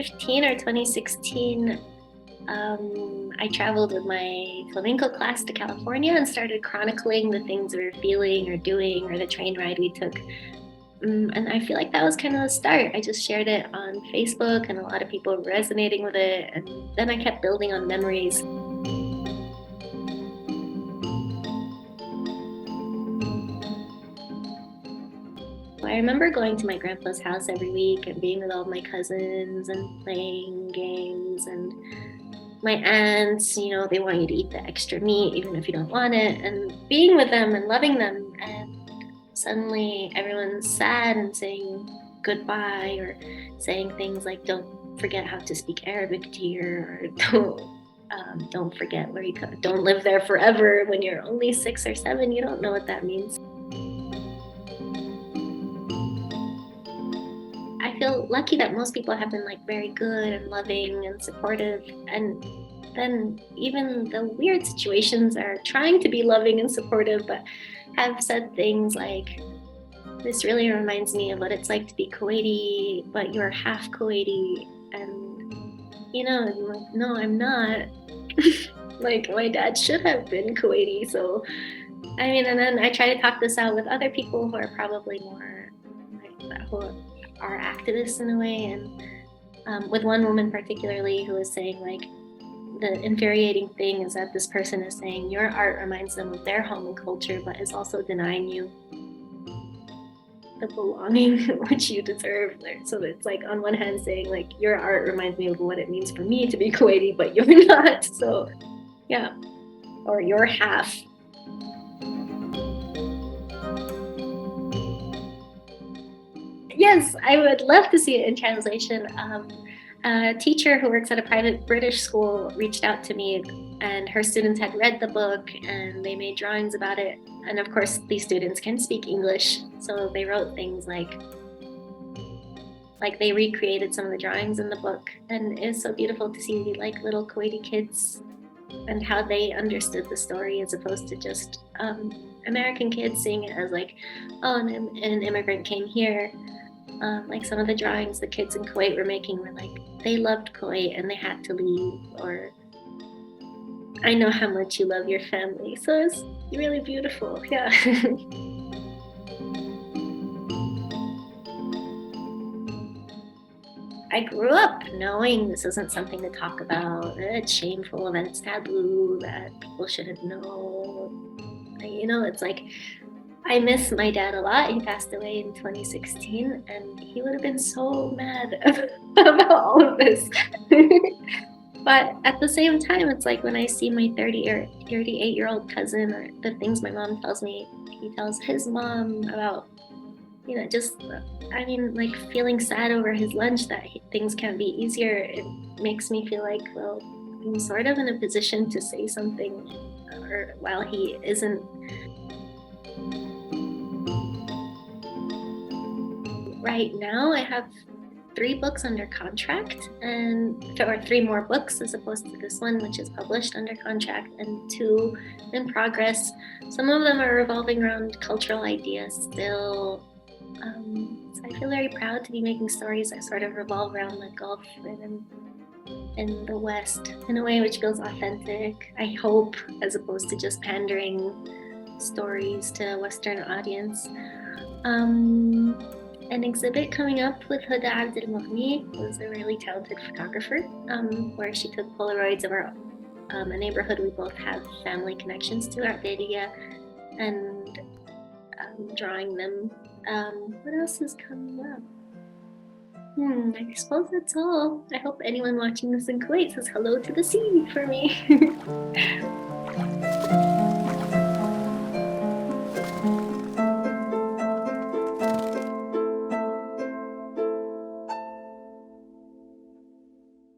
2015 or 2016, I traveled with my flamenco class to California and started chronicling the things we were feeling or doing or the train ride we took. And I feel like that was kind of the start. I just shared it on Facebook and a lot of people were resonating with it. And then I kept building on memories. I remember going to my grandpa's house every week and being with all my cousins and playing games, and my aunts, they want you to eat the extra meat even if you don't want it, and being with them and loving them. And suddenly everyone's sad and saying goodbye or saying things like, don't forget how to speak Arabic, dear, or don't forget where you come. Don't live there forever when you're only 6 or 7. You don't know what that means. I feel lucky that most people have been very good and loving and supportive, and then even the weird situations are trying to be loving and supportive, but have said things like, this really reminds me of what it's like to be Kuwaiti, but you're half Kuwaiti. And I'm like, no, I'm not. My dad should have been Kuwaiti. So and then I try to talk this out with other people who are probably more who are activists in a way, and with one woman particularly who was saying the infuriating thing is that this person is saying your art reminds them of their home and culture, but is also denying you the belonging which you deserve. So it's on one hand saying your art reminds me of what it means for me to be Kuwaiti, but you're not. So yeah, or you're half. Yes, I would love to see it in translation. A teacher who works at a private British school reached out to me, and her students had read the book and they made drawings about it. And of course, these students can speak English, so they wrote things like they recreated some of the drawings in the book. And it's so beautiful to see little Kuwaiti kids and how they understood the story as opposed to just American kids seeing it as an immigrant came here. Some of the drawings the kids in Kuwait were making were they loved Kuwait and they had to leave, or I know how much you love your family. So it's really beautiful. Yeah. I grew up knowing this isn't something to talk about, that it's shameful, that it's taboo, that people shouldn't know. It's I miss my dad a lot. He passed away in 2016, and he would have been so mad about all of this. But at the same time, it's when I see my 30 or 38-year-old cousin, or the things my mom tells me, he tells his mom about, feeling sad over his lunch that things can't be easier. It makes me feel well, I'm sort of in a position to say something, or while he isn't. Right now, I have 3 books under contract, or 3 more books as opposed to this one, which is published under contract, and 2 in progress. Some of them are revolving around cultural ideas still. So I feel very proud to be making stories that sort of revolve around the Gulf and in the West in a way which feels authentic, I hope, as opposed to just pandering stories to a Western audience. An exhibit coming up with Huda Abdelmoghni, who's a really talented photographer, where she took Polaroids of a neighborhood we both have family connections to, Ardelia, and drawing them. What else is coming up? I suppose that's all. I hope anyone watching this in Kuwait says hello to the sea for me.